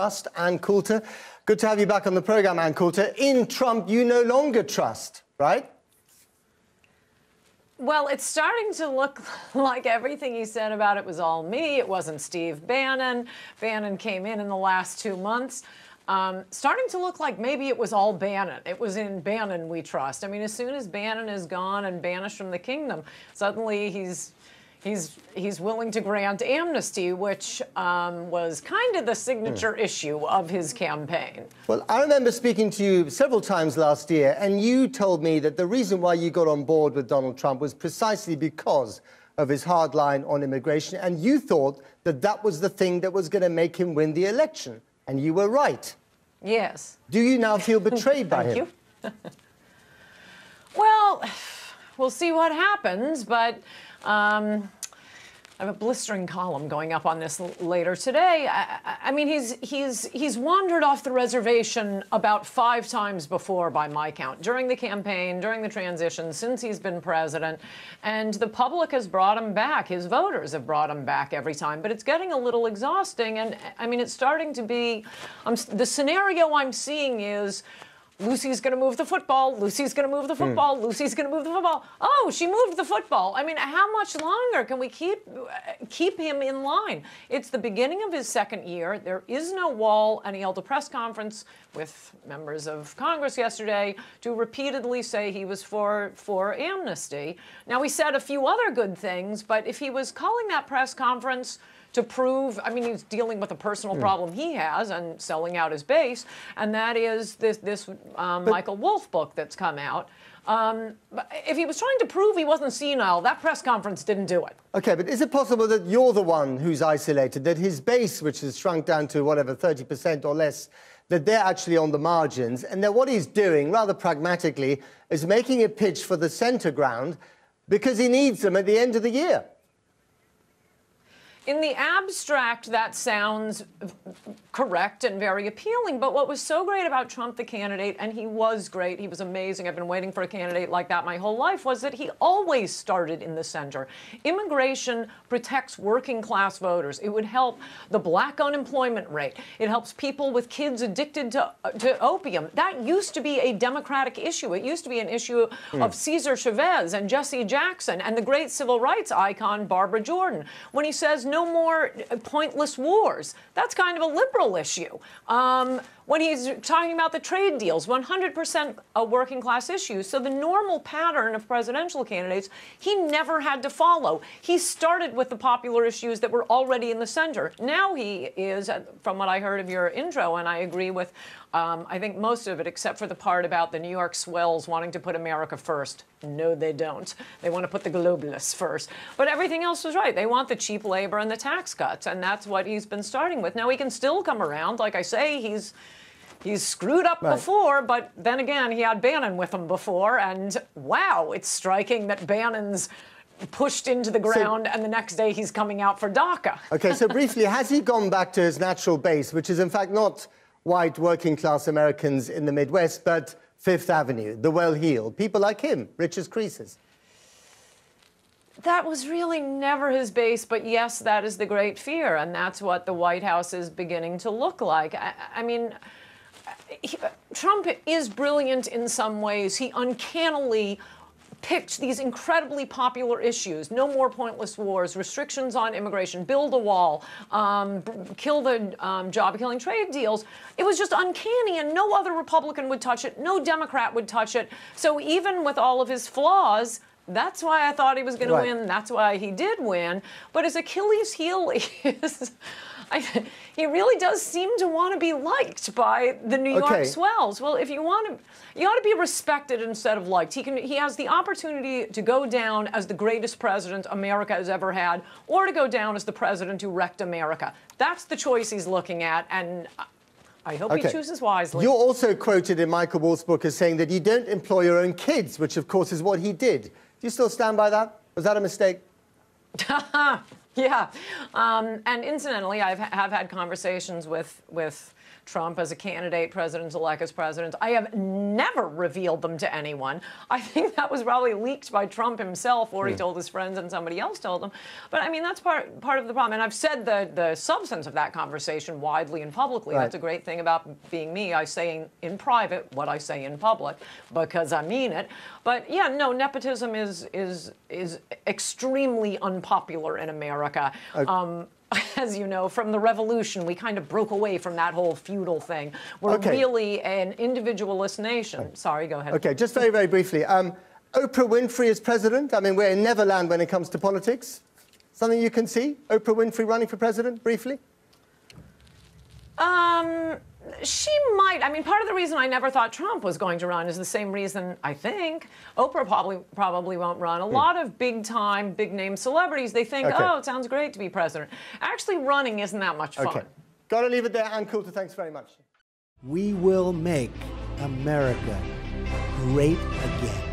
Trust Ann Coulter. Good to have you back on the program, Ann Coulter. In Trump, you no longer trust, right? Well, it's starting to look like everything he said about it was all me. It wasn't Steve Bannon. Bannon came in the last 2 months. Starting to look like maybe it was all Bannon. It was in Bannon we trust. I mean, as soon as Bannon is gone and banished from the kingdom, suddenly he's willing to grant amnesty, which was kind of the signature issue of his campaign. Well, I remember speaking to you several times last year, and you told me that the reason why you got on board with Donald Trump was precisely because of his hard line on immigration, and you thought that that was the thing that was going to make him win the election, and you were right. Yes. Do you now feel betrayed by him? Thank you. Well, we'll see what happens, but I have a blistering column going up on this later today. I mean, he's wandered off the reservation about 5 times before, by my count, during the campaign, during the transition, since he's been president, and the public has brought him back. His voters have brought him back every time, but it's getting a little exhausting. And I mean, it's starting to be the scenario I'm seeing is Lucy's going to move the football. Lucy's going to move the football. Lucy's going to move the football. Oh, she moved the football. I mean, how much longer can we keep him in line? It's the beginning of his 2nd year. There is no wall, and he held a press conference with members of Congress yesterday to repeatedly say he was for amnesty. Now, he said a few other good things, but if he was calling that press conference to prove, I mean, he's dealing with a personal problem he has and selling out his base, and that is this Michael Wolff book that's come out. But if he was trying to prove he wasn't senile, that press conference didn't do it. Okay, but is it possible that you're the one who's isolated, that his base, which has shrunk down to whatever, 30% or less, that they're actually on the margins, and that what he's doing, rather pragmatically, is making a pitch for the centre ground because he needs them at the end of the year? In the abstract, that sounds correct and very appealing. But what was so great about Trump, the candidate, and he was great, he was amazing, I've been waiting for a candidate like that my whole life, was that he always started in the center. Immigration protects working class voters. It would help the black unemployment rate. It helps people with kids addicted to opium. That used to be a Democratic issue. It used to be an issue of Cesar Chavez and Jesse Jackson and the great civil rights icon Barbara Jordan. When he says no more pointless wars, that's kind of a liberal issue. When he's talking about the trade deals, 100% a working class issue. So the normal pattern of presidential candidates, he never had to follow. He started with the popular issues that were already in the center. Now he is, from what I heard of your intro, and I agree with, I think most of it, except for the part about the New York swells wanting to put America first. No, they don't. They want to put the globalists first. But everything else was right. They want the cheap labor and the tax cuts, and that's what he's been starting with. Now, he can still come around. Like I say, he's screwed up before, but then again, he had Bannon with him before, and wow, it's striking that Bannon's pushed into the ground, and the next day he's coming out for DACA. Okay, so briefly, has he gone back to his natural base, which is in fact not white working-class Americans in the Midwest, but Fifth Avenue, the well-heeled, people like him, rich as creases? That was really never his base, but yes, that is the great fear, and that's what the White House is beginning to look like. I mean, Trump is brilliant in some ways. He uncannily picked these incredibly popular issues: no more pointless wars, restrictions on immigration, build a wall, kill the job-killing trade deals. It was just uncanny, and no other Republican would touch it. No Democrat would touch it. So even with all of his flaws, that's why I thought he was going to win. That's why he did win. But his Achilles heel is he really does seem to want to be liked by the New York swells. Well, if you want to, you ought to be respected instead of liked. He has the opportunity to go down as the greatest president America has ever had, or to go down as the president who wrecked America. That's the choice he's looking at, and I hope he chooses wisely. You're also quoted in Michael Wolff's book as saying that you don't employ your own kids, which of course is what he did. Do you still stand by that? Was that a mistake? Yeah, and incidentally, have had conversations with Trump as a candidate, president-elect as president. I have never revealed them to anyone. I think that was probably leaked by Trump himself, or he told his friends and somebody else told him. But I mean, that's part of the problem. And I've said the substance of that conversation widely and publicly. Right. That's a great thing about being me. I say in private what I say in public because I mean it. But yeah, no, nepotism is extremely unpopular in America. Okay. As you know, from the revolution, we kind of broke away from that whole feudal thing. We're really an individualist nation. Sorry, go ahead. Okay, just very, very briefly. Oprah Winfrey as president? I mean, we're in Neverland when it comes to politics. Something you can see? Oprah Winfrey running for president, briefly? She might. I mean, part of the reason I never thought Trump was going to run is the same reason I think Oprah probably won't run. A lot of big-time, big-name celebrities, they think, oh, it sounds great to be president. Actually, running isn't that much fun. Okay. Got to leave it there. Ann Coulter, thanks very much. We will make America great again.